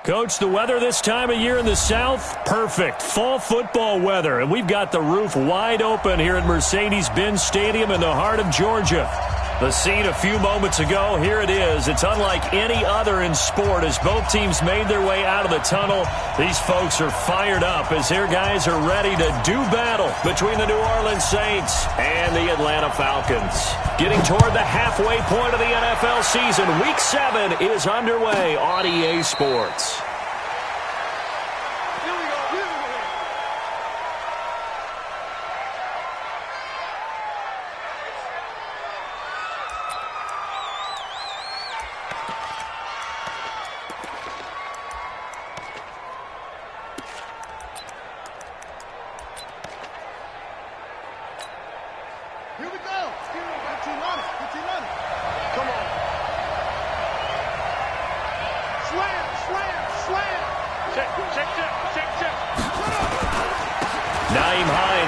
Coach, the weather this time of year in the South, perfect. Fall football weather, and we've got the roof wide open here at Mercedes-Benz Stadium in the heart of Georgia. The scene a few moments ago, here it is. It's unlike any other in sport as both teams made their way out of the tunnel. These folks are fired up as their guys are ready to do battle between the New Orleans Saints and the Atlanta Falcons. Getting toward the halfway point of the NFL season, Week 7 is underway on EA Sports.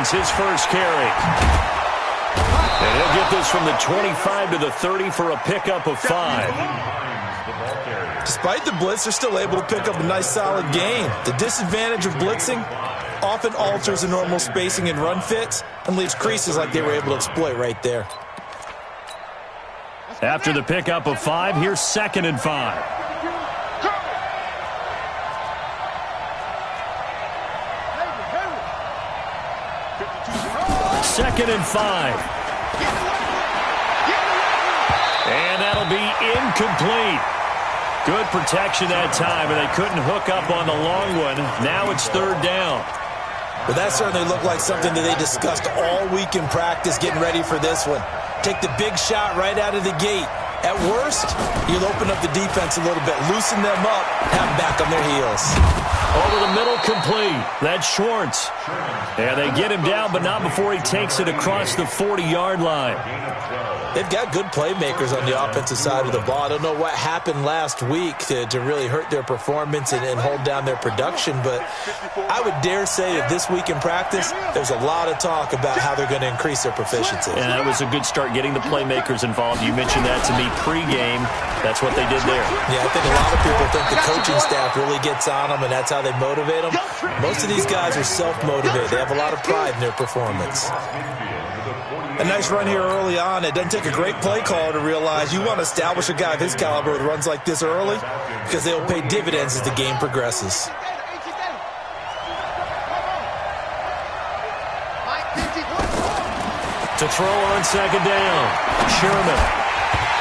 His first carry. And he'll get this from the 25 to the 30 for a pickup of 5. Despite the blitz, they're still able to pick up a nice solid gain. The disadvantage of blitzing often alters the normal spacing and run fits and leaves creases like they were able to exploit right there. After the pickup of 5, here's 2nd and 5. Second and 5. And that'll be incomplete. Good protection that time, and they couldn't hook up on the long one. Now it's 3rd down. But that certainly looked like something that they discussed all week in practice getting ready for this one. Take the big shot right out of the gate. At worst, you'll open up the defense a little bit, loosen them up, have them back on their heels. Over the middle, complete. That's Schwartz. And they get him down, but not before he takes it across the 40-yard line. They've got good playmakers on the offensive side of the ball. I don't know what happened last week to really hurt their performance and hold down their production, but I would dare say that this week in practice, there's a lot of talk about how they're going to increase their proficiency. And that was a good start, getting the playmakers involved. You mentioned that to me pregame. That's what they did there. Yeah, I think a lot of people think the coaching staff really gets on them, and that's how they motivate them. Most of these guys are self-motivated. They have a lot of pride in their performance. A nice run here early on. It doesn't take a great play caller to realize you want to establish a guy of his caliber with runs like this early because they will pay dividends as the game progresses. To throw on 2nd down, Sherman.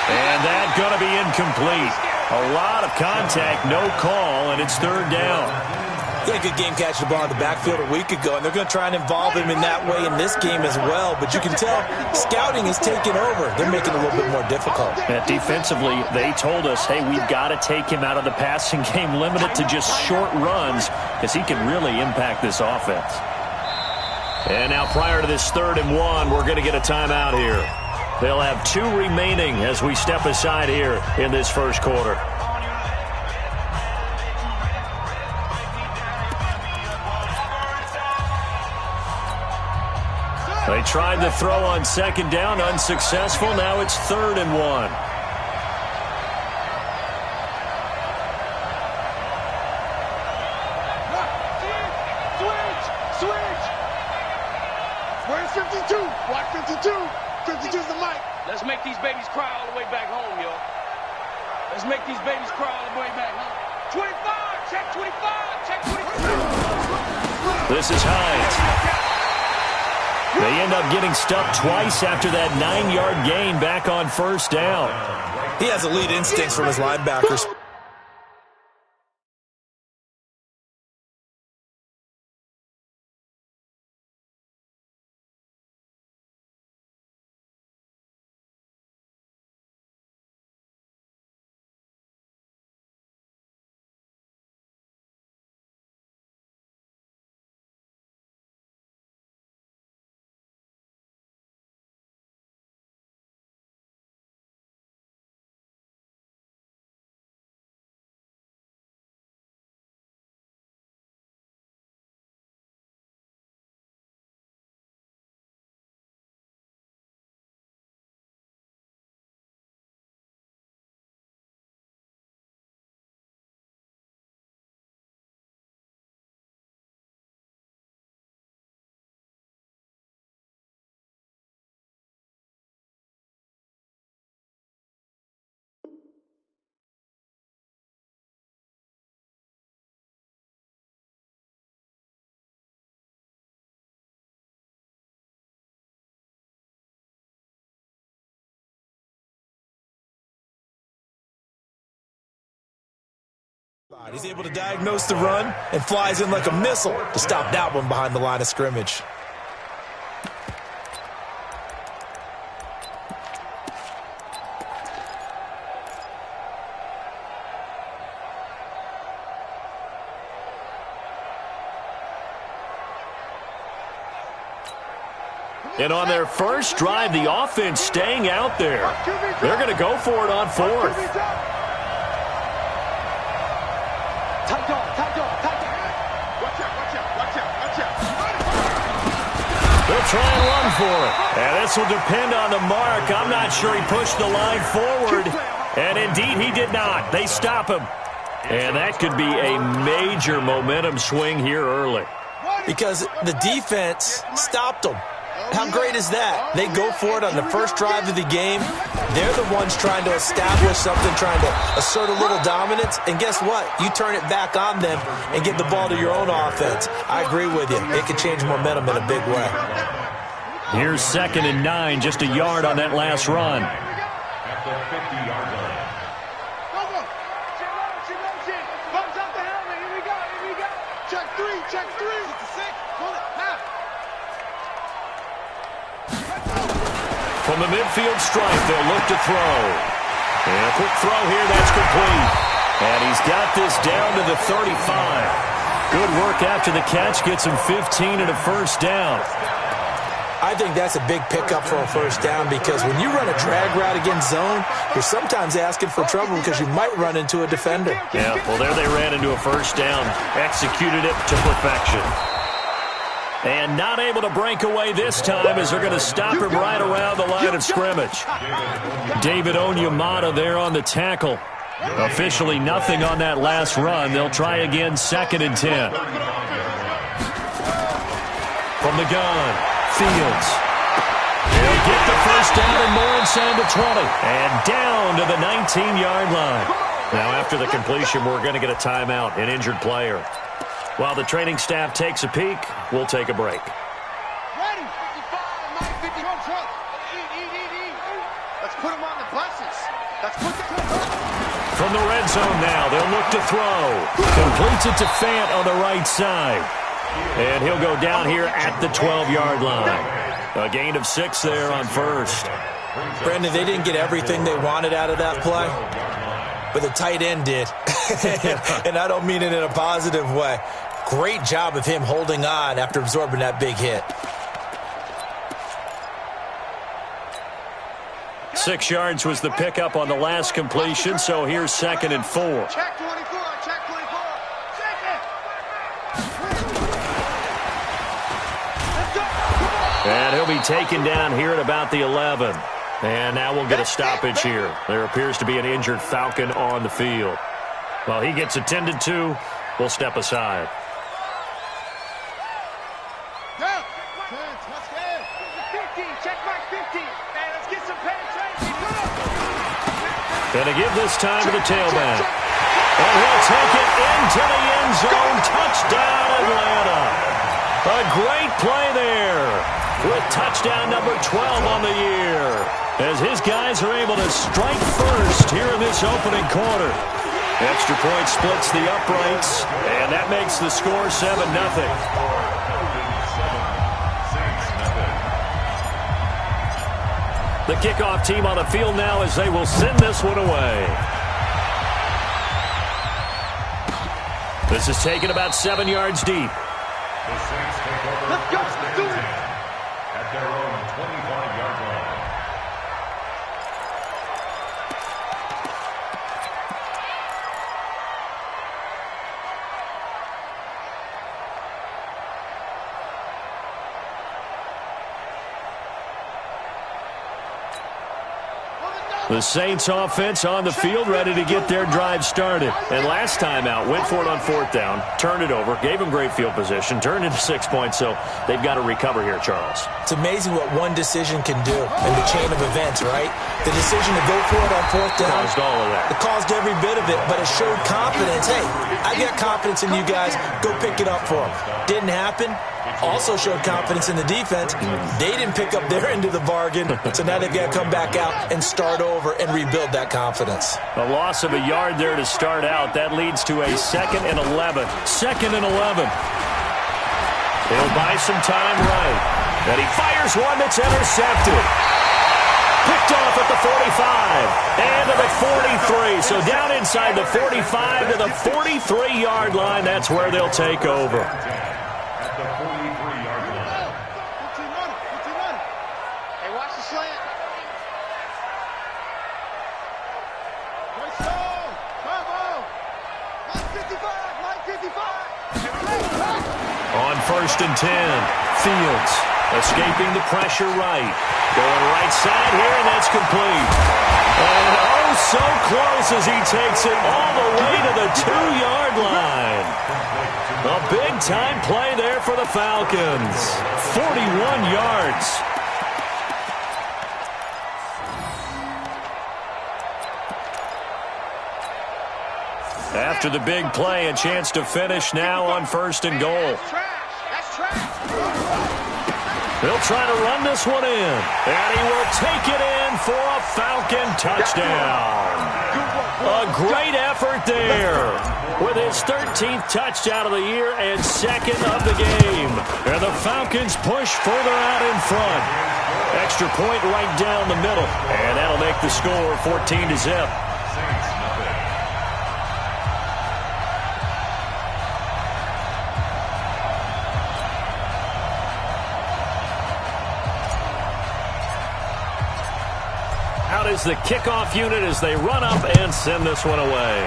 And that's going to be incomplete. A lot of contact, no call, and it's 3rd down. He had a good game catching the ball in the backfield a week ago, and they're going to try and involve him in that way in this game as well. But you can tell scouting is taking over. They're making it a little bit more difficult. Defensively, they told us, hey, we've got to take him out of the passing game, limit it to just short runs, because he can really impact this offense. And now prior to this 3rd and 1, we're going to get a timeout here. They'll have 2 remaining as we step aside here in this first quarter. They tried the throw on 2nd down, unsuccessful. Now it's 3rd and 1. Switch! Where's 52? Watch 52. 52's the mic. Let's make these babies cry all the way back home, yo. Let's make these babies cry all the way back home. 25! Check 25! Check 25! This is Hines. They end up getting stuffed twice after that 9-yard gain back on 1st down. He has elite instincts from his linebackers. He's able to diagnose the run and flies in like a missile to stop that one behind the line of scrimmage. And on their first drive, the offense staying out there. They're going to go for it on fourth. They'll try and run for it. And this will depend on the mark. I'm not sure he pushed the line forward. And indeed, he did not. They stop him. And that could be a major momentum swing here early. Because the defense stopped them. How great is that? They go for it on the first drive of the game. They're the ones trying to establish something, trying to assert a little dominance. And guess what? You turn it back on them and give the ball to your own offense. I agree with you. It can change momentum in a big way. Here's 2nd and 9, just a yard on that last run. At the 50-yard line. Check three. From the midfield stripe, they'll look to throw. And a quick throw here, that's complete. And he's got this down to the 35. Good work after the catch, gets him 15 and a first down. I think that's a big pickup for a first down because when you run a drag route against zone, you're sometimes asking for trouble because you might run into a defender. Yeah, well, there they ran into a first down. Executed it to perfection. And not able to break away this time as they're going to stop him right around the line of scrimmage. David Onyemata there on the tackle. Officially nothing on that last run. They'll try again, 2nd and 10. From the gun, Fields. He'll get the first down and more inside the 20. And down to the 19-yard line. Now after the completion, we're going to get a timeout, an injured player. While the training staff takes a peek, we'll take a break. Ready. 55, Mike, 50, go truck. Eat. Let's put them on the buses. From the red zone now, they'll look to throw. Completes it to Fant on the right side. And he'll go down here at the 12-yard line. A gain of 6 there on first. Brandon, they didn't get everything they wanted out of that play, but the tight end did. And I don't mean it in a positive way. Great job of him holding on after absorbing that big hit. 6 yards was the pickup on the last completion, so here's 2nd and 4. Check 24, check 24. Check it. Let's go. And he'll be taken down here at about the 11. And now we'll get a stoppage here. There appears to be an injured Falcon on the field. While he gets attended to, we'll step aside. Gonna give this time to the tailback. And he'll take it into the end zone. Touchdown, Atlanta. A great play there with touchdown number 12 on the year, as his guys are able to strike first here in this opening quarter. Extra point splits the uprights, and that makes the score 7-0. The kickoff team on the field now as they will send this one away. This is taken about 7 yards deep. Let's go. Let's do it. At their own 25-yard line. The Saints offense on the field ready to get their drive started. And last time out, went for it on 4th down, turned it over, gave them great field position, turned into 6 points, so they've got to recover here, Charles. It's amazing what one decision can do in the chain of events, right? The decision to go for it on 4th down. Caused all of that. It caused every bit of it, but it showed confidence. Hey, I got confidence in you guys. Go pick it up for them. Didn't happen. Also showed confidence in the defense. They didn't pick up their end of the bargain, so now they've got to come back out and start over and rebuild that confidence. A loss of a yard there to start out. That leads to a 2nd and 11. 2nd and 11. He'll buy some time right. And he fires one that's intercepted. Picked off at the 45 and to the 43. So down inside the 45 to the 43-yard line. That's where they'll take over. At the 43-yard line. Hey, watch the slant. On 1st and 10, Fields escaping the pressure right. Going right side here, and that's complete. And oh, so close as he takes it all the way to the 2-yard line. A big-time play there for the Falcons. 41 yards. After the big play, a chance to finish now on 1st and goal. He'll try to run this one in, and he will take it in for a Falcon touchdown. A great effort there with his 13th touchdown of the year and 2nd of the game. And the Falcons push further out in front. Extra point right down the middle, and that'll make the score 14-0. Out is the kickoff unit as they run up and send this one away.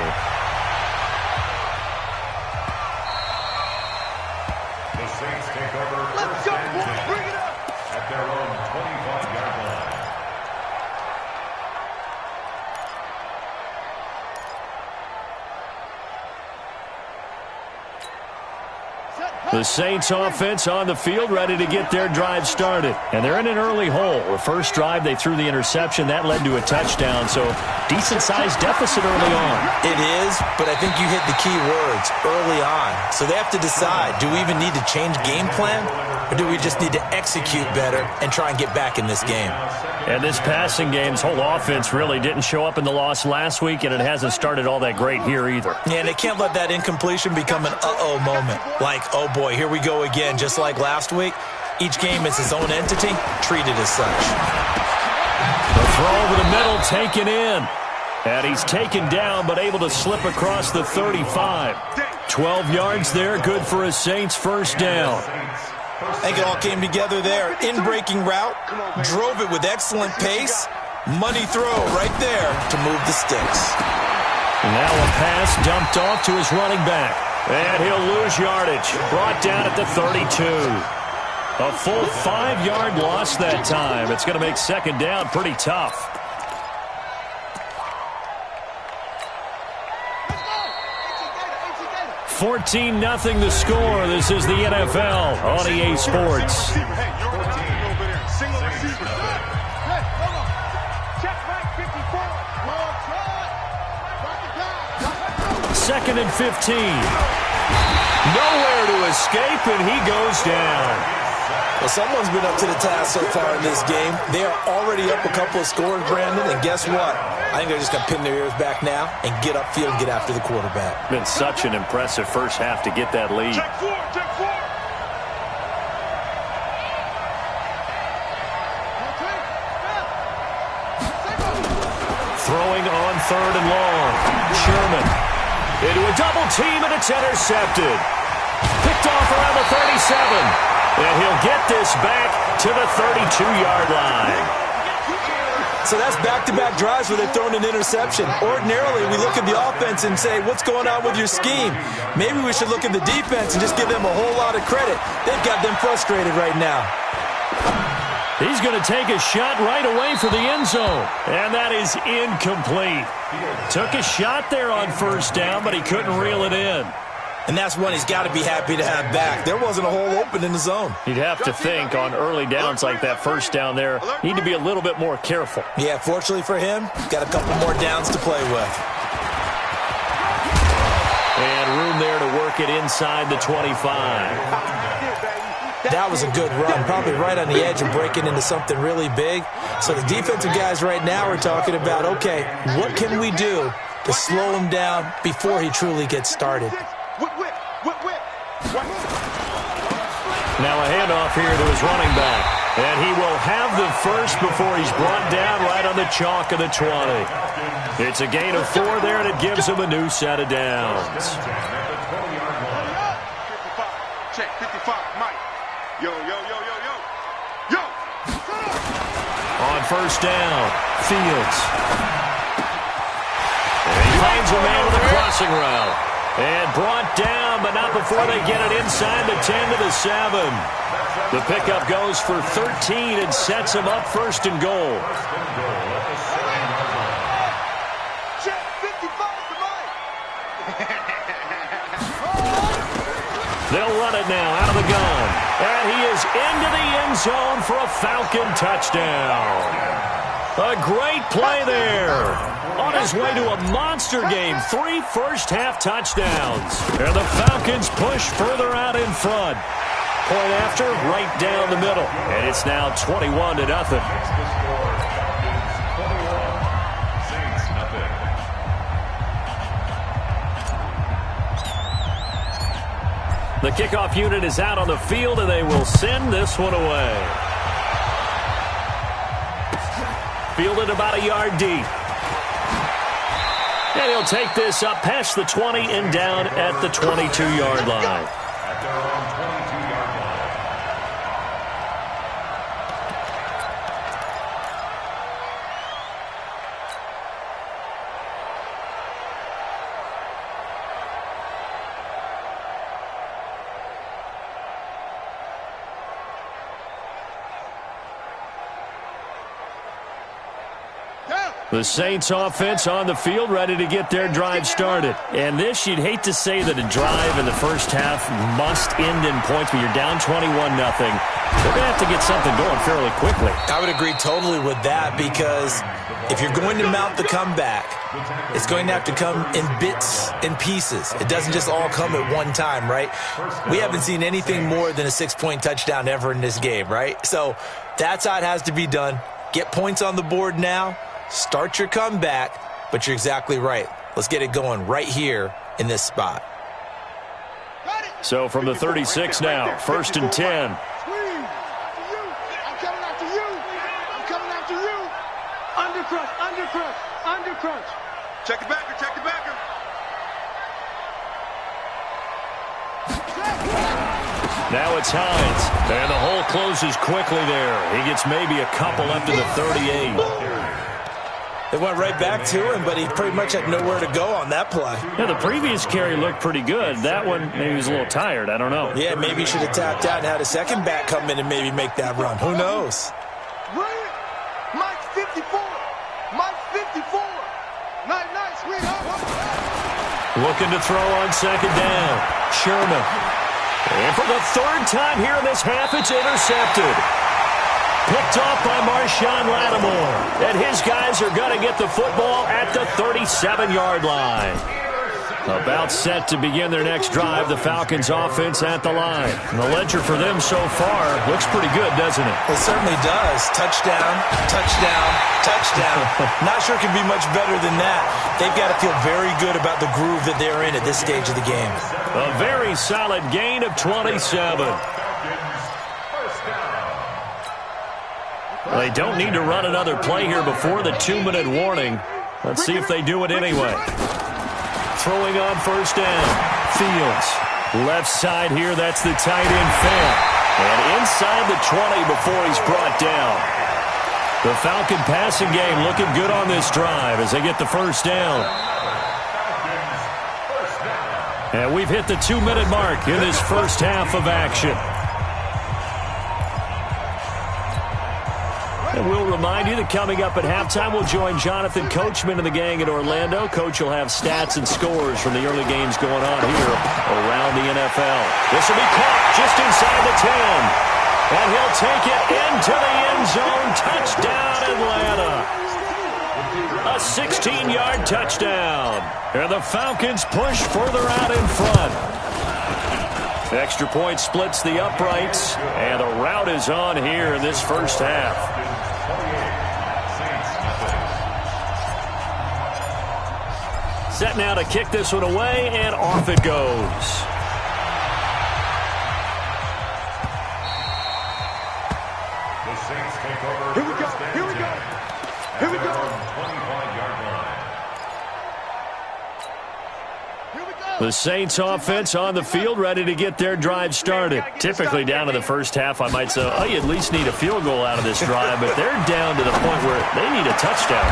The Saints take over. Let's go, boys. Bring it up. At their own 25-yard line. The Saints offense on the field ready to get their drive started. And they're in an early hole. The first drive, they threw the interception. That led to a touchdown, so decent-sized deficit early on. It is, but I think you hit the key words, early on. So they have to decide, do we even need to change game plan? Or do we just need to execute better and try and get back in this game? And this passing game's whole offense really didn't show up in the loss last week, and it hasn't started all that great here either. Yeah, and they can't let that incompletion become an uh-oh moment. Like, oh boy, here we go again, just like last week. Each game is its own entity, treated as such. The throw over the middle taken in. And he's taken down, but able to slip across the 35. 12 yards there, good for a Saints first down. I think it all came together there. In-breaking route, drove it with excellent pace. Money throw right there to move the sticks. Now a pass dumped off to his running back. And he'll lose yardage. Brought down at the 32. A full 5-yard loss that time. It's going to make second down pretty tough. $14-0 the score. This is the NFL on EA Sports. Second and 15. Nowhere to escape, and he goes down. Well, someone's been up to the task so far in this game. They are already up a couple of scores, Brandon, and guess what? I think they're just going to pin their ears back now and get upfield and get after the quarterback. Been such an impressive first half to get that lead. Throwing on 3rd and long. Sherman into a double team, and it's intercepted. Picked off around the 37. And he'll get this back to the 32-yard line. So that's back-to-back drives where they've thrown an interception. Ordinarily, we look at the offense and say, what's going on with your scheme? Maybe we should look at the defense and just give them a whole lot of credit. They've got them frustrated right now. He's going to take a shot right away for the end zone. And that is incomplete. Took a shot there on first down, but he couldn't reel it in. And that's one he's got to be happy to have back. There wasn't a hole open in the zone. You'd have to think on early downs like that first down there, need to be a little bit more careful. Yeah, fortunately for him, got a couple more downs to play with. And room there to work it inside the 25. That was a good run, probably right on the edge of breaking into something really big. So the defensive guys right now are talking about, okay, what can we do to slow him down before he truly gets started? Now a handoff here to his running back. And he will have the first before he's brought down right on the chalk of the 20. It's a gain of 4 there, and it gives him a new set of downs. Check 55, Mike. Yo. On first down, Fields. And he finds a man with a crossing route. And brought down, but not before they get it inside the 10 to the 7. The pickup goes for 13 and sets him up first and goal. Check 55 to Mike. They'll run it now out of the gun. And he is into the end zone for a Falcon touchdown. A great play there. On his way to a monster game, 3 first-half touchdowns. And the Falcons push further out in front. Point after, right down the middle. And it's now 21-0. The kickoff unit is out on the field, and they will send this one away. Fielded about a yard deep. And he'll take this up past the 20 and down at the 22-yard line. At their own 22-yard line. The Saints offense on the field, ready to get their drive started. And this, you'd hate to say that a drive in the first half must end in points, but you're down 21-0. They're going to have to get something going fairly quickly. I would agree totally with that, because if you're going to mount the comeback, it's going to have to come in bits and pieces. It doesn't just all come at one time, right? We haven't seen anything more than a 6-point touchdown ever in this game, right? So that's how it has to be done. Get points on the board now. Start your comeback, but you're exactly right. Let's get it going right here in this spot. So from the 36 now, 1st and 10. I'm coming after you. I'm coming after you. Under crunch. Check the backer. Now it's Hines. And the hole closes quickly there. He gets maybe a couple up to the 38. They went right back to him, but he pretty much had nowhere to go on that play. Yeah, the previous carry looked pretty good. That one, maybe he was a little tired. I don't know. Yeah, maybe he should have tapped out and had a second back come in and maybe make that run. Who knows? Mike's 54. Nice. Looking to throw on second down. Sherman. And for the 3rd time here in this half, it's intercepted. Picked off by Marshawn Lattimore. And his guys are going to get the football at the 37-yard line. About set to begin their next drive, the Falcons offense at the line. And the ledger for them so far looks pretty good, doesn't it? It certainly does. Touchdown. Not sure it can be much better than that. They've got to feel very good about the groove that they're in at this stage of the game. A very solid gain of 27. They don't need to run another play here before the 2-minute warning. Let's see if they do it anyway. Throwing on first down. Fields. Left side here, that's the tight end Fant. And inside the 20 before he's brought down. The Falcon passing game looking good on this drive as they get the first down. And we've hit the 2-minute mark in this first half of action. And we'll remind you that coming up at halftime, we'll join Jonathan Coachman and the gang in Orlando. Coach will have stats and scores from the early games going on here around the NFL. This will be caught just inside the 10. And he'll take it into the end zone. Touchdown, Atlanta. A 16-yard touchdown. And the Falcons push further out in front. Extra point splits the uprights, and the rout is on here in this first half. Set now to kick this one away, and off it goes. The Saints take over. Here we go. Here we go. Here we go. 25-yard line. The Saints offense on the field, ready to get their drive started. Typically down to the first half, I might say, oh, you at least need a field goal out of this drive, but they're down to the point where they need a touchdown.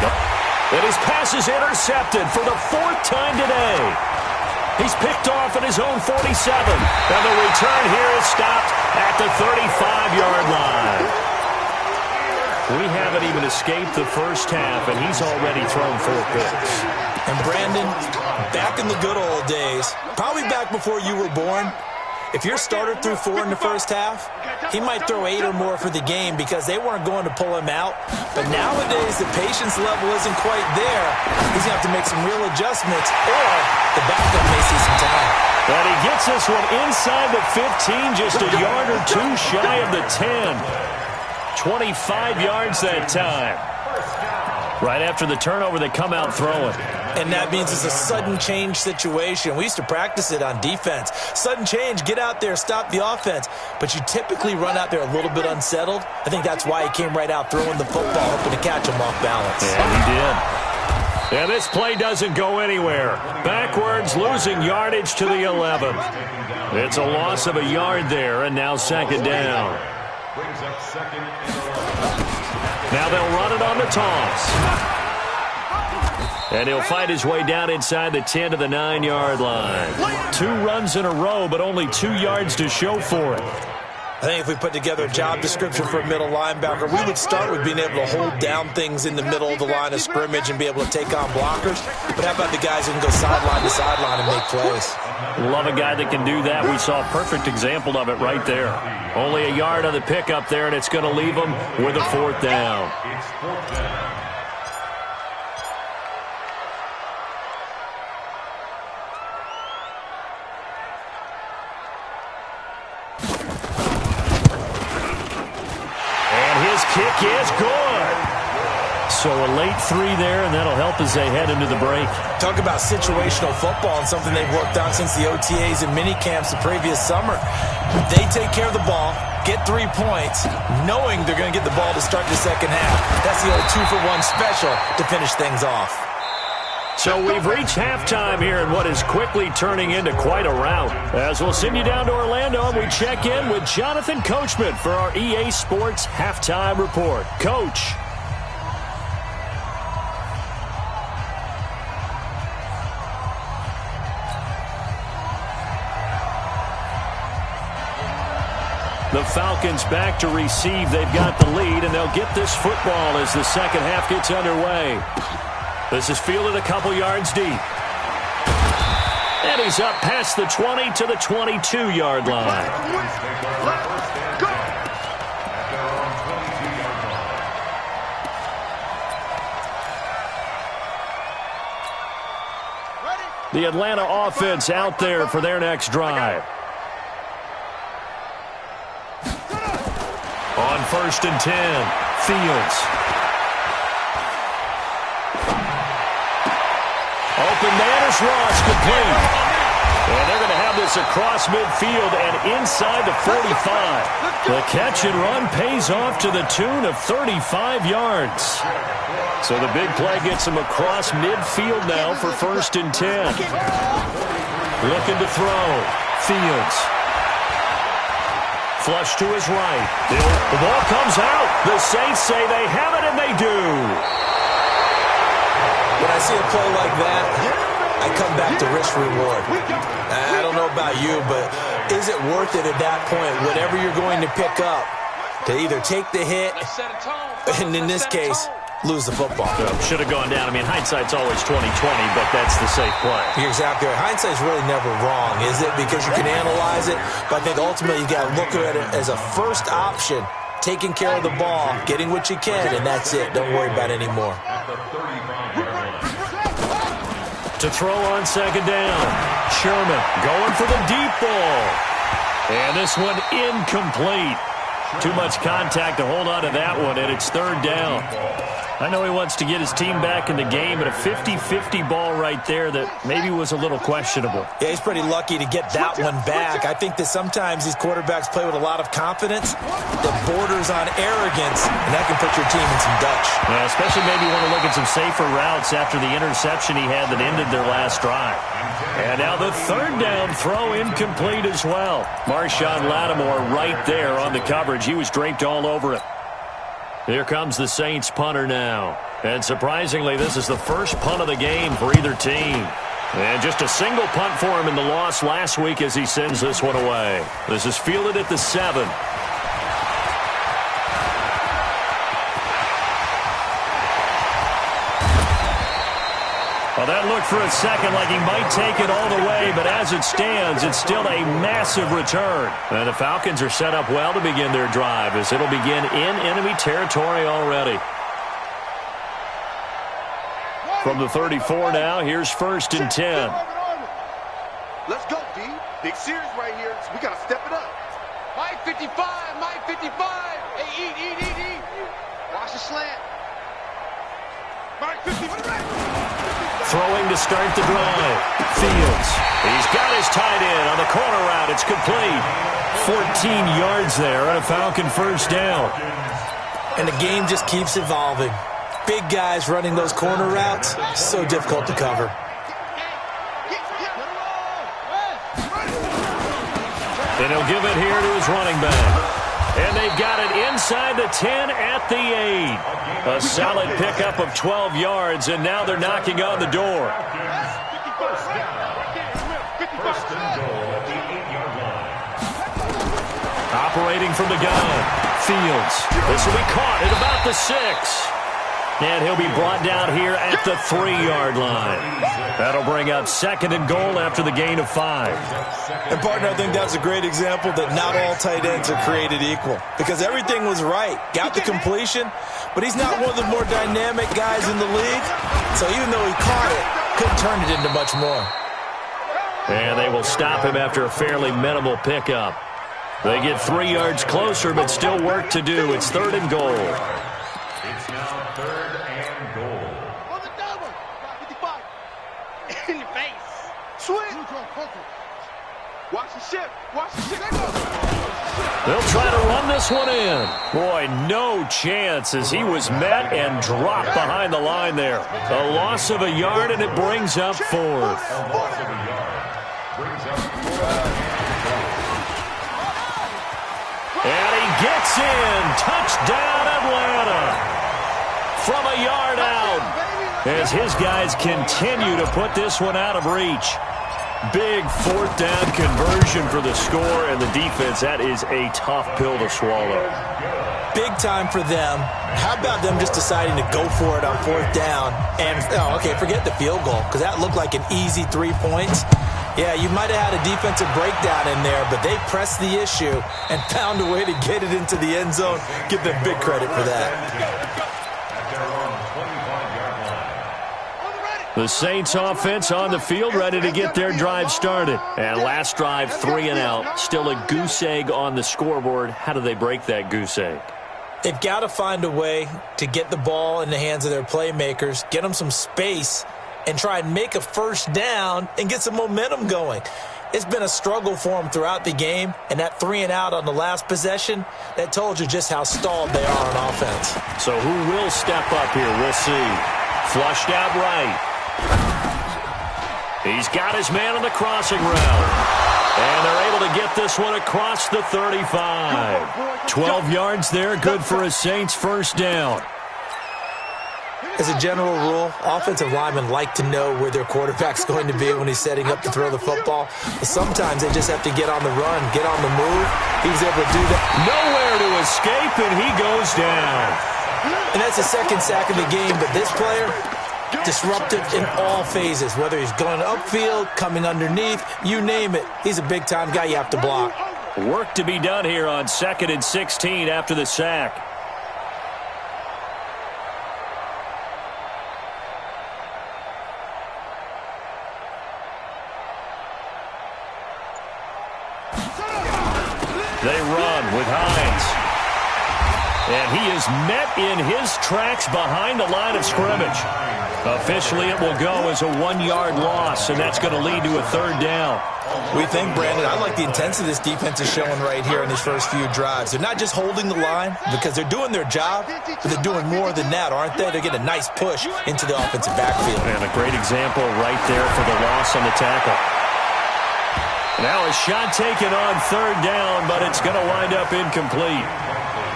And his pass is intercepted for the 4th time today. He's picked off at his own 47. And the return here is stopped at the 35-yard line. We haven't even escaped the first half, and he's already thrown 4 picks. And Brandon, back in the good old days, probably back before you were born, if your starter threw 4 in the first half, he might throw 8 or more for the game because they weren't going to pull him out. But nowadays, the patience level isn't quite there. He's going to have to make some real adjustments, or the backup may see some time. But he gets this one inside the 15, just a yard or 2 shy of the 10. 25 yards that time. Right after the turnover, they come out throwing. And that means it's a sudden change situation. We used to practice it on defense. Sudden change, get out there, stop the offense. But you typically run out there a little bit unsettled. I think that's why he came right out throwing the football, hoping to catch him off balance. Yeah, he did. And this play doesn't go anywhere. Backwards, losing yardage to the 11. It's a loss of a yard there, and now 2nd down. Brings up 2nd. Now they'll run it on the toss. And he'll fight his way down inside the 10 to the 9-yard line. 2 runs in a row, but only 2 yards to show for it. I think if we put together a job description for a middle linebacker, we would start with being able to hold down things in the middle of the line of scrimmage and be able to take on blockers. But how about the guys who can go sideline to sideline and make plays? Love a guy that can do that. We saw a perfect example of it right there. Only a yard on the pickup there, and it's going to leave them with a 4th down. It's 4th down. Kick is good. So a late 3 there, and that'll help as they head into the break. Talk about situational football and something they've worked on since the OTAs and mini camps the previous summer. They take care of the ball, get 3 points, knowing they're going to get the ball to start the second half. That's the old 2-for-1 special to finish things off. So we've reached halftime here in what is quickly turning into quite a rout. As we'll send you down to Orlando, and we check in with Jonathan Coachman for our EA Sports Halftime Report. Coach. The Falcons back to receive. They've got the lead, and they'll get this football as the second half gets underway. This is fielded a couple yards deep. And he's up past the 20 to the 22-yard line. The Atlanta offense out there for their next drive. On 1st and 10, Fields. Open man is Ross, complete. And they're going to have this across midfield and inside the 45. The catch and run pays off to the tune of 35 yards. So the big play gets them across midfield now for 1st and 10. Looking to throw. Fields. Flush to his right. The ball comes out. The Saints say they have it, and they do. When I see a play like that, I come back to risk-reward. I don't know about you, but is it worth it at that point, whatever you're going to pick up, to either take the hit, and in this case, lose the football? Should have gone down. I mean, hindsight's always 20/20, but that's the safe play. You're exactly right. Hindsight's really never wrong, is it? Because you can analyze it, but I think ultimately you got to look at it as a first option, taking care of the ball, getting what you can, and that's it. Don't worry about it anymore. At the 35-yard line. To throw on second down. Sherman going for the deep ball. And this one incomplete. Too much contact to hold on to that one, and it's third down. I know he wants to get his team back in the game, but a 50-50 ball right there that maybe was a little questionable. Yeah, he's pretty lucky to get that one back. I think that sometimes these quarterbacks play with a lot of confidence that borders on arrogance, and that can put your team in some Dutch. Yeah, especially maybe want to look at some safer routes after the interception he had that ended their last drive. And now the third down throw incomplete as well. Marshawn Lattimore right there on the coverage. He was draped all over it. Here comes the Saints punter now. And surprisingly, this is the first punt of the game for either team. And just a single punt for him in the loss last week as he sends this one away. This is fielded at the 7. Well, that looked for a second like he might take it all the way, but as it stands, it's still a massive return. And the Falcons are set up well to begin their drive as it'll begin in enemy territory already. From the 34 now, here's 1st and 10. Let's go, D. Big series right here. So we got to step it up. Mike 55, Mike 55. Hey, eat. Watch the slant. Mike 55. Throwing to start the drive. Fields. He's got his tight end on the corner route. It's complete. 14 yards there on a Falcon first down. And the game just keeps evolving. Big guys running those corner routes, so difficult to cover. And he'll give it here to his running back. And they've got it inside the 10 at the 8. A solid pickup of 12 yards, and now they're knocking on the door. Operating from the gun. Fields. This will be caught at about the 6. And he'll be brought down here at the 3-yard line. That'll bring up 2nd and goal after the gain of 5. And, partner, I think that's a great example that not all tight ends are created equal. Because everything was right. Got the completion, but he's not one of the more dynamic guys in the league. So even though he caught it, couldn't turn it into much more. And they will stop him after a fairly minimal pickup. They get 3 yards closer, but still work to do. It's 3rd and goal. It's now 3rd and goal. On the double. 55. In your face. Swing. Watch the ship. Watch the ship. They'll try to run this one in. Boy, no chance as he was met and dropped behind the line there. A loss of a yard, and it brings up 4th. And he gets in. Touchdown, Atlanta. From a yard out as his guys continue to put this one out of reach. Big 4th down conversion for the score, and the defense, that is a tough pill to swallow. Big time for them. How about them just deciding to go for it on 4th down? And, forget the field goal, because that looked like an easy 3 points. Yeah, you might have had a defensive breakdown in there, but they pressed the issue and found a way to get it into the end zone. Give them big credit for that. The Saints offense on the field, ready to get their drive started. And last drive, 3 and out. Still a goose egg on the scoreboard. How do they break that goose egg? They've got to find a way to get the ball in the hands of their playmakers, get them some space, and try and make a first down and get some momentum going. It's been a struggle for them throughout the game, and that 3 and out on the last possession, that told you just how stalled they are on offense. So who will step up here? We'll see. Flushed out right. He's got his man on the crossing route. And they're able to get this one across the 35. 12 yards there, good for a Saints first down. As a general rule, offensive linemen like to know where their quarterback's going to be when he's setting up to throw the football. But sometimes they just have to get on the run, get on the move. He was able to do that. Nowhere to escape, and he goes down. And that's the 2nd sack of the game, but this player, disruptive in all phases, whether he's going upfield, coming underneath, you name it. He's a big-time guy you have to block. Work to be done here on 2nd and 16 after the sack. They run with Hines. And he is met in his tracks behind the line of scrimmage. Officially, it will go as a 1-yard loss, and that's going to lead to a 3rd down. We think, Brandon, I like the intensity this defense is showing right here in these first few drives. They're not just holding the line because they're doing their job, but they're doing more than that, aren't they? They're getting a nice push into the offensive backfield. And a great example right there for the loss on the tackle. Now a shot taken on 3rd down, but it's going to wind up incomplete.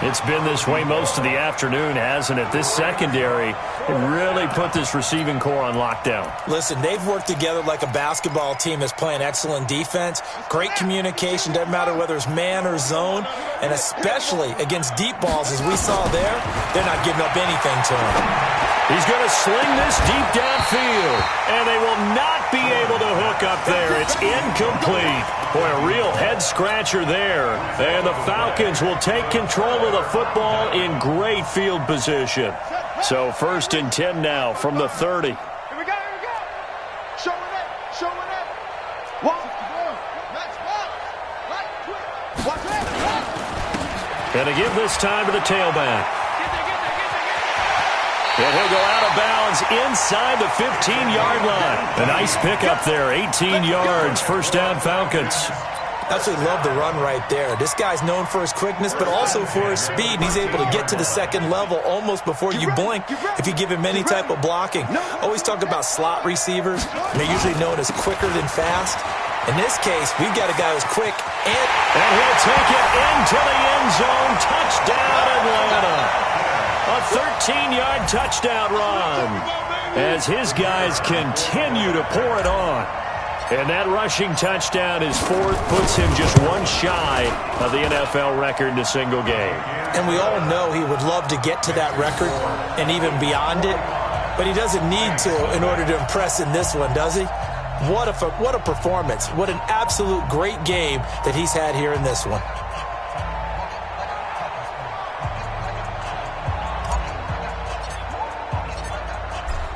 It's been this way most of the afternoon, hasn't it? This secondary really put this receiving core on lockdown. Listen, they've worked together like a basketball team that's playing excellent defense. Great communication, doesn't matter whether it's man or zone. And especially against deep balls, as we saw there, they're not giving up anything to him. He's going to sling this deep downfield, and they will not be able to hook up there. It's incomplete. Boy, a real head-scratcher there. And the Falcons will take control of the football in great field position. So 1st and 10 now from the 30. Here we go. Show it up. Watch it. And to give this time to the tailback. And he'll go out of bounds inside the 15-yard line. A nice pickup there, 18 yards, 1st down Falcons. Absolutely love the run right there. This guy's known for his quickness, but also for his speed. He's able to get to the 2nd level almost before you blink if you give him any type of blocking. Always talk about slot receivers. They're usually known as quicker than fast. In this case, we've got a guy who's quick and he'll take it into the end zone. Touchdown, Atlanta. A 13-yard touchdown run as his guys continue to pour it on. And that rushing touchdown is 4th, puts him just one shy of the NFL record in a single game. And we all know he would love to get to that record and even beyond it, but he doesn't need to in order to impress in this one, does he? What a performance. What an absolute great game that he's had here in this one.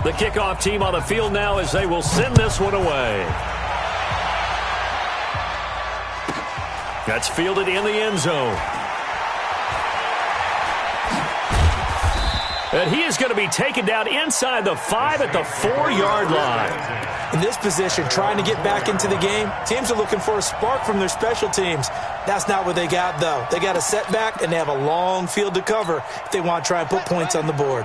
The kickoff team on the field now as they will send this one away. That's fielded in the end zone. And he is going to be taken down inside the 5 at the 4-yard line. In this position, trying to get back into the game, teams are looking for a spark from their special teams. That's not what they got, though. They got a setback, and they have a long field to cover if they want to try and put points on the board.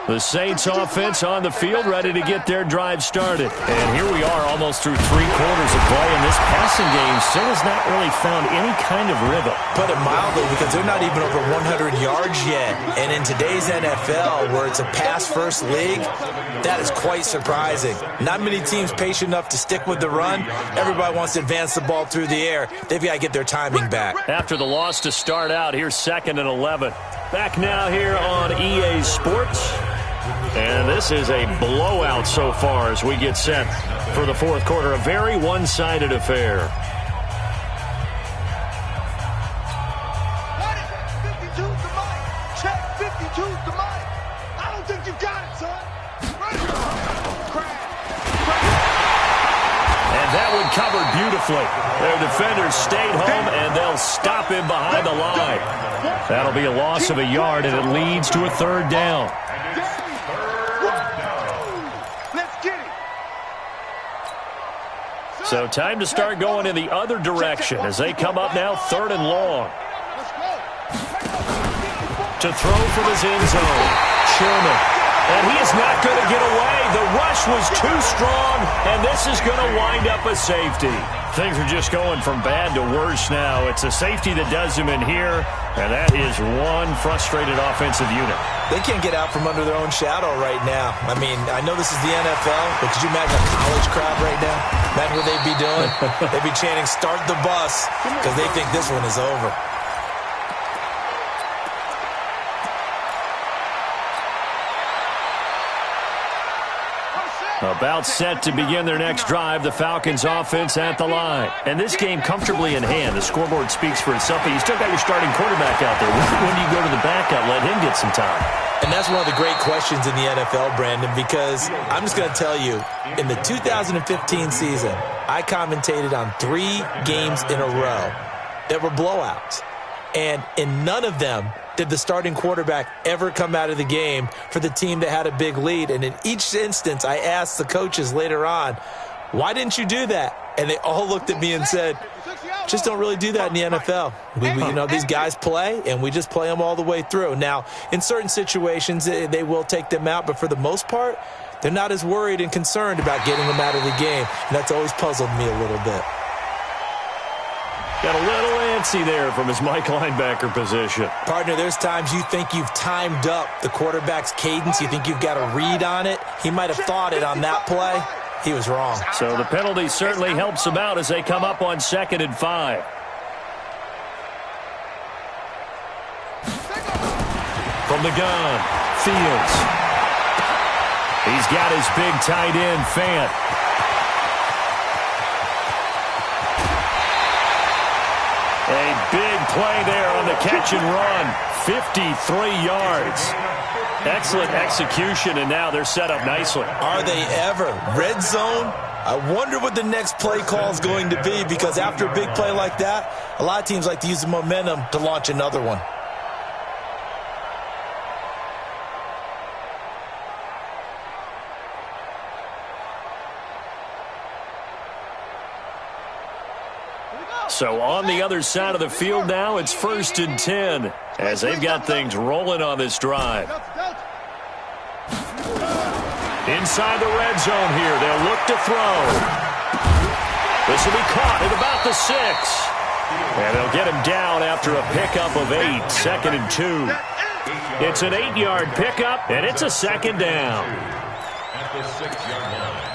The Saints offense on the field, ready to get their drive started. And here we are almost through 3 quarters of play, and this passing game still has not really found any kind of rhythm. Put it mildly, because they're not even over 100 yards yet. And in today's NFL, where it's a pass-first league, that is quite surprising. Not many teams patient enough to stick with the run. Everybody wants to advance the ball through the air. They've got to get their timing back. After the loss to start out, here's 2nd and 11. Back now here on EA Sports. And this is a blowout so far as we get set for the 4th quarter. A very one-sided affair. 52 to Mike. Check 52 to Mike. I don't think you got it, son. And that one covered beautifully. Their defenders stayed home, and they'll stop him behind the line. That'll be a loss of a yard, and it leads to a 3rd down. So time to start going in the other direction as they come up now 3rd and long. To throw from his end zone, Sherman. And he is not going to get away. The rush was too strong, and this is going to wind up a safety. Things are just going from bad to worse now. It's a safety that does him in here, and that is one frustrated offensive unit. They can't get out from under their own shadow right now. I mean, I know this is the NFL, but could you imagine a college crowd right now? Imagine what they'd be doing. They'd be chanting, "Start the bus," because they think this one is over. About set to begin their next drive, the Falcons offense at the line. And this game comfortably in hand. The scoreboard speaks for itself, but you still got your starting quarterback out there. When do you go to the backup, let him get some time? And that's one of the great questions in the NFL, Brandon, because I'm just going to tell you, in the 2015 season, I commentated on 3 games in a row that were blowouts. And in none of them did the starting quarterback ever come out of the game for the team that had a big lead. And in each instance, I asked the coaches later on, why didn't you do that? And they all looked at me and said, just don't really do that in the NFL. These guys play, and we just play them all the way through. Now, in certain situations, they will take them out, but for the most part, they're not as worried and concerned about getting them out of the game. And that's always puzzled me a little bit. Got a little antsy there from his Mike linebacker position. Partner, there's times you think you've timed up the quarterback's cadence. You think you've got a read on it. He might have thought it on that play. He was wrong. So the penalty certainly helps them out as they come up on 2nd and 5. From the gun, Fields. He's got his big tight end, Fant. A big play there on the catch and run. 53 yards. Excellent execution, and now they're set up nicely. Are they ever? Red zone? I wonder what the next play call is going to be, because after a big play like that, a lot of teams like to use the momentum to launch another one. So on the other side of the field now, it's 1st and 10 as they've got things rolling on this drive. Inside the red zone here, they'll look to throw. This will be caught at about the 6. And they'll get him down after a pickup of 8, 2nd and 2. It's an 8-yard pickup, and it's a 2nd down. At the 6-yard line.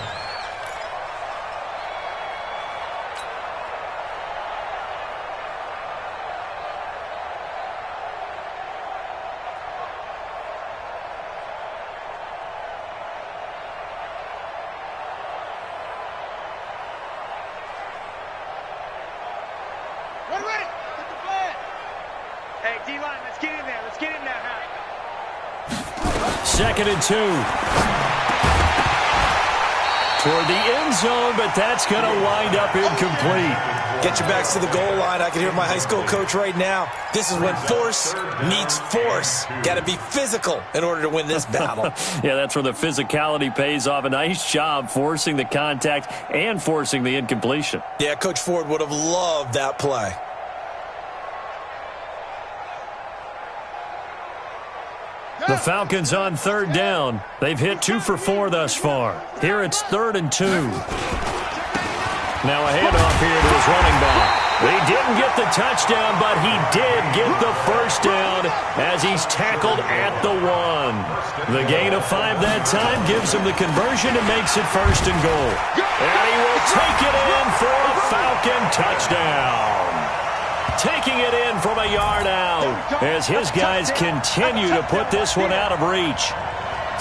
Hey, D-line, let's get in there. Let's get in there now. 2nd and 2. Toward the end zone, but that's going to wind up incomplete. Get your backs to the goal line. I can hear my high school coach right now. This is when force meets force. Got to be physical in order to win this battle. Yeah, that's where the physicality pays off. A nice job forcing the contact and forcing the incompletion. Yeah, Coach Ford would have loved that play. The Falcons on 3rd down. They've hit 2 for 4 thus far. Here it's 3rd and 2. Now a handoff here to his running back. He didn't get the touchdown, but he did get the first down as he's tackled at the 1. The gain of 5 that time gives him the conversion and makes it 1st and goal. And he will take it in for a Falcon touchdown. Taking it in from a yard out as his guys continue to put this one out of reach.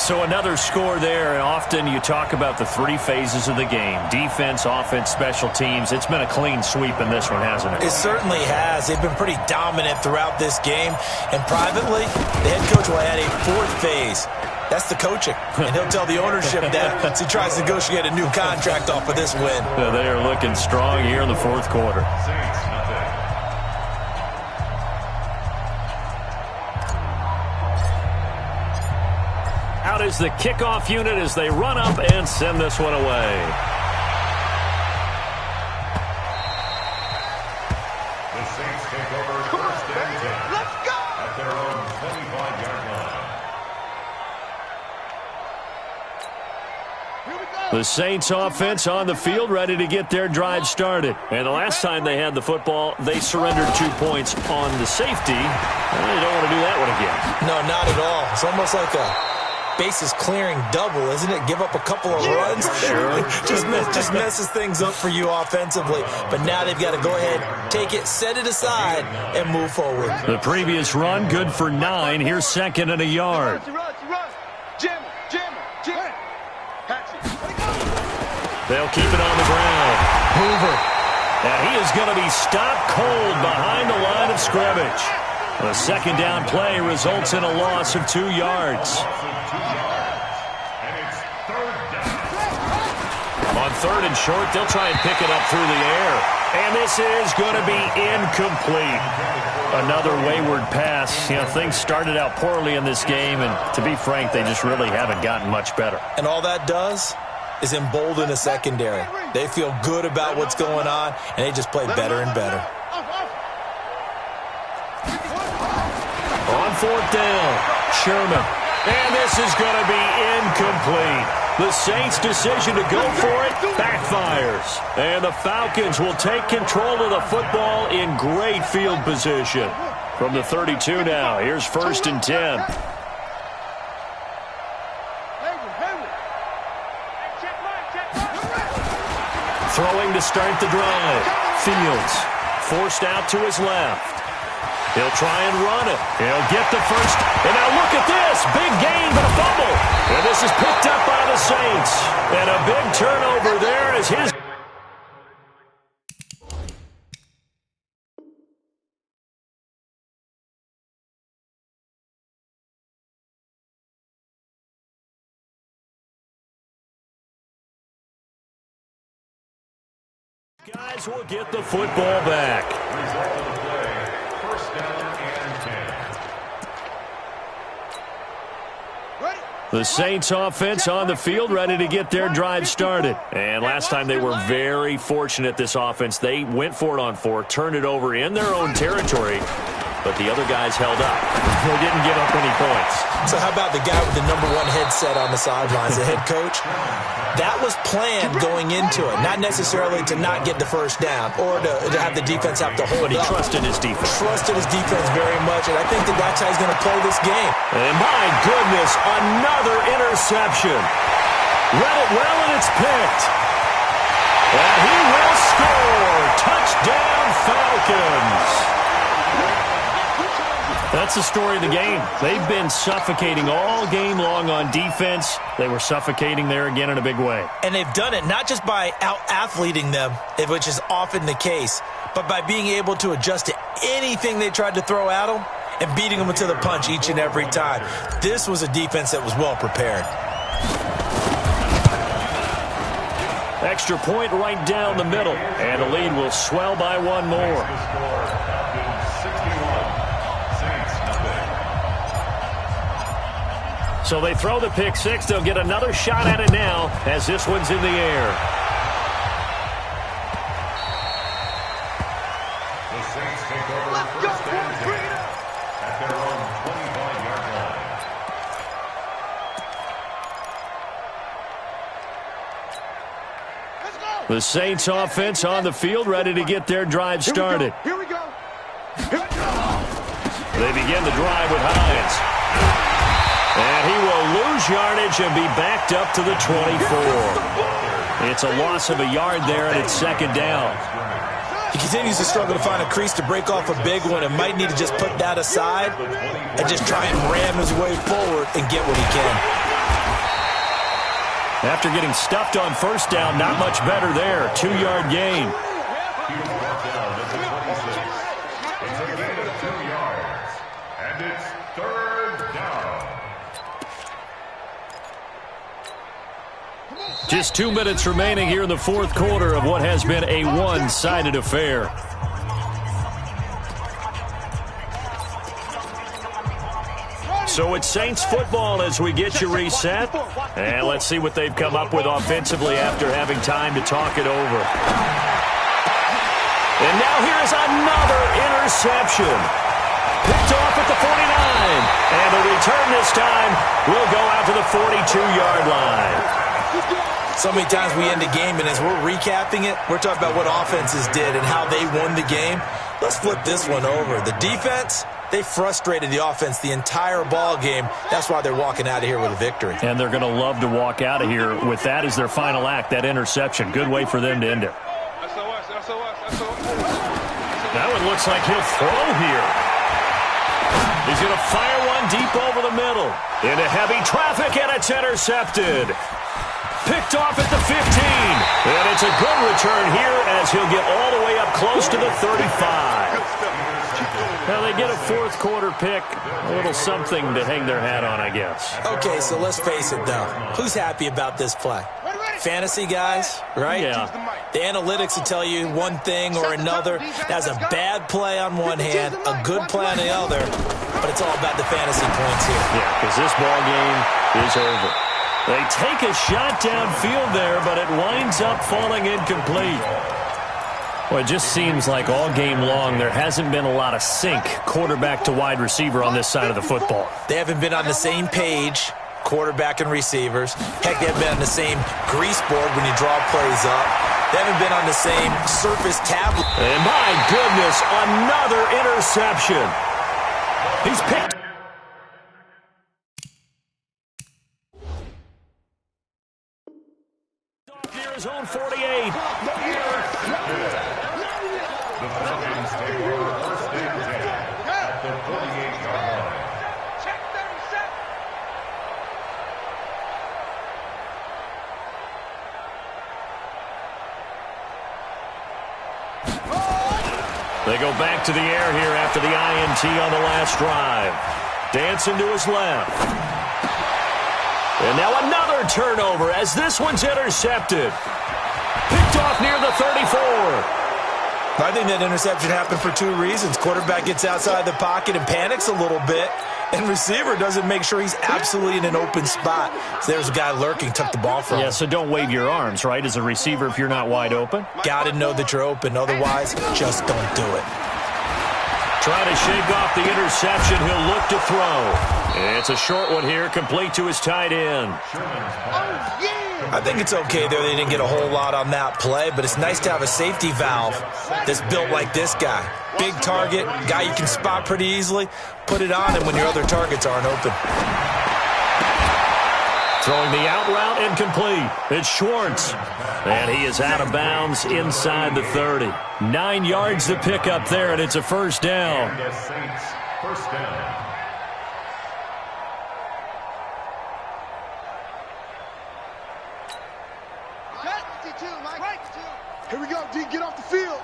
So another score there. Often you talk about the 3 phases of the game: defense, offense, special teams. It's been a clean sweep in this one, hasn't it? It certainly has. They've been pretty dominant throughout this game. And privately, the head coach will add a 4th phase. That's the coaching. And he'll tell the ownership that as he tries to negotiate a new contract off of this win. Yeah, they are looking strong here in the 4th quarter. Out is the kickoff unit as they run up and send this one away. The Saints take over 1st and 10. Let's go! At their own 25-yard line. Here we go! The Saints offense on the field, ready to get their drive started. And the last time they had the football, they surrendered 2 points on the safety. And they don't want to do that one again. No, not at all. It's almost like a bases clearing double, isn't it? Give up a couple of runs. Sure. just messes things up for you offensively. But now they've got to go ahead, take it, set it aside, and move forward. The previous run, good for 9. Here's 2nd and a yard. Jim. They'll keep it on the ground. Hoover. And he is going to be stopped cold behind the line of scrimmage. The 2nd down play results in a loss of 2 yards. And it's 3rd down. On 3rd and short. They'll try and pick it up through the air. And this is going to be incomplete. Another wayward pass. You know, things started out poorly in this game, and to be frank, they just really haven't gotten much better. And all that does is embolden the secondary. They feel good about what's going on, and they just play better and better. On 4th down, Sherman. And this is going to be incomplete. The Saints' decision to go for it backfires. And the Falcons will take control of the football in great field position. From the 32 now, here's 1st and 10. Throwing to start the drive. Fields forced out to his left. He'll try and run it. He'll get the first. And now look at this. Big gain, but a fumble. And this is picked up by the Saints. And a big turnover there as his... Guys will get the football back. The Saints offense on the field, ready to get their drive started. And last time they were very fortunate, this offense. They went for it on 4, turned it over in their own territory, but the other guys held up. They didn't give up any points. So how about the guy with the #1 headset on the sidelines, the head coach? That was planned going into it, not necessarily to not get the first down or to have the defense have to hold up. But he trusted his defense. Trusted his defense very much, and I think that's how he's going to play this game. And my goodness, another interception. Read it well, and it's picked. And he will score. Touchdown, Falcons. That's the story of the game. They've been suffocating all game long on defense. They were suffocating there again in a big way. And they've done it not just by out-athleting them, which is often the case, but by being able to adjust to anything they tried to throw at them and beating them to the punch each and every time. This was a defense that was well prepared. Extra point right down the middle, and the lead will swell by 1 more. So they throw the pick 6. They'll get another shot at it now as this one's in the air. The Saints take over 1st and 10 at their own 25-yard line. The Saints offense on the field, ready to get their drive started. Here we go. They begin the drive with Hines. And he will lose yardage and be backed up to the 24. It's a loss of a yard there, and it's 2nd down. He continues to struggle to find a crease to break off a big one and might need to just put that aside and just try and ram his way forward and get what he can. After getting stuffed on 1st down, not much better there. 2-yard gain. He was brought down at the 26. It's a gain of 2 yards. And it's 3rd down. Just 2 minutes remaining here in the 4th quarter of what has been a one-sided affair. So it's Saints football as we get you reset. And let's see what they've come up with offensively after having time to talk it over. And now here's another interception. Picked off at the 49. And the return this time will go out to the 42-yard line. So many times we end a game, and as we're recapping it, we're talking about what offenses did and how they won the game. Let's flip this one over. The defense, they frustrated the offense the entire ball game. That's why they're walking out of here with a victory. And they're going to love to walk out of here with that as their final act, that interception. Good way for them to end it. That one looks like he'll throw here. He's going to fire one deep over the middle. Into heavy traffic, and it's intercepted. Picked off at the 15. And it's a good return here as he'll get all the way up close to the 35. Now they get a 4th quarter pick. A little something to hang their hat on, I guess. Okay, so let's face it, though. Who's happy about this play? fantasy guys, right? Yeah. The analytics will tell you one thing or another. That's a bad play on one hand, a good play on the other, but it's all about the fantasy points here. Yeah, because this ball game is over. They take a shot downfield there, but it winds up falling incomplete. Well, it just seems like all game long there hasn't been a lot of sync quarterback to wide receiver on this side of the football. They haven't been on the same page, quarterback and receivers. Heck, they haven't been on the same grease board when you draw plays up. They haven't been on the same surface tablet. And my goodness, another interception. He's picked. Near his own 48. The Falcons take over first and 10 at the 48-yard line. Check 37. They go back to the air here after the INT on the last drive. Dancing to his left. And now another turnover as this one's intercepted. Picked off near the 34. I think that interception happened for two reasons. Quarterback gets outside the pocket and panics a little bit, and receiver doesn't make sure he's absolutely in an open spot. So there's a guy lurking, took the ball from him. Yeah, so don't wave your arms, right, as a receiver if you're not wide open? Got to know that you're open. Otherwise, just don't do it. Trying to shake off the interception. He'll look to throw. It's a short one here, complete to his tight end. I think it's okay there. They didn't get a whole lot on that play, but it's nice to have a safety valve that's built like this guy. Big target, guy you can spot pretty easily. Put it on him when your other targets aren't open. Throwing the out route incomplete. It's Schwartz. And he is out of bounds inside the 30. 9 yards to pick up there, and it's a first down. And the Saints, first down. Here we go, D. Get off the field.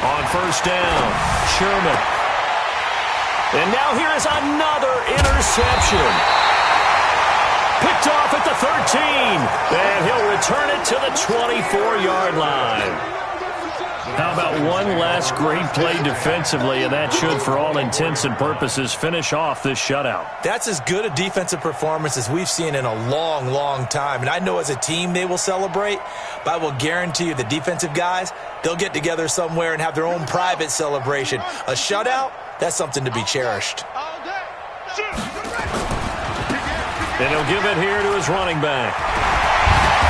On first down, Sherman. And now here is another interception. Picked off at the 13. And he'll return it to the 24-yard line. How about one last great play defensively, and that should, for all intents and purposes, finish off this shutout. That's as good a defensive performance as we've seen in a long, long time. And I know as a team they will celebrate, but I will guarantee you the defensive guys, they'll get together somewhere and have their own private celebration. A shutout, that's something to be cherished. And he'll give it here to his running back.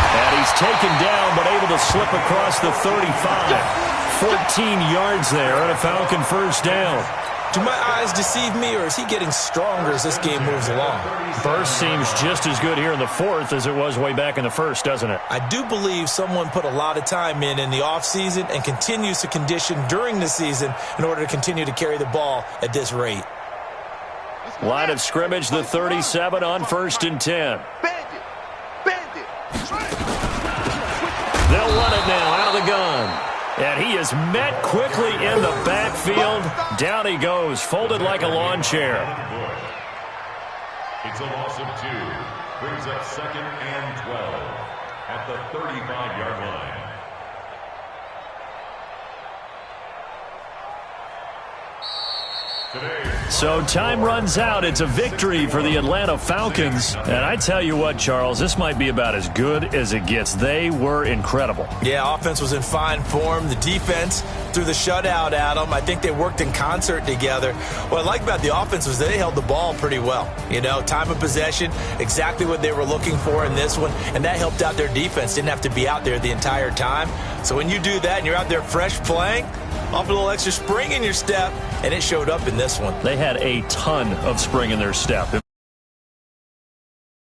And he's taken down, but able to slip across the 35. 14 yards there and a Falcon first down. Do my eyes deceive me, or is he getting stronger as this game moves along? Burst seems just as good here in the fourth as it was way back in the first, doesn't it? I do believe someone put a lot of time in the offseason and continues to condition during the season in order to continue to carry the ball at this rate. Line of scrimmage, the 37 on first and 10. They'll run it now out of the gun. And he is met quickly in the backfield. Down he goes, folded like a lawn chair. It's a loss of 2. Brings up second and 12 at the 35-yard line. So time runs out. It's a victory for the Atlanta Falcons. And I tell you what, Charles, this might be about as good as it gets. They were incredible. Yeah, offense was in fine form. The defense threw the shutout at them. I think they worked in concert together. What I like about the offense was they held the ball pretty well. You know, time of possession, exactly what they were looking for in this one. And that helped out their defense. Didn't have to be out there the entire time. So when you do that and you're out there fresh playing, off a little extra spring in your step, and it showed up in this one. They had a ton of spring in their step.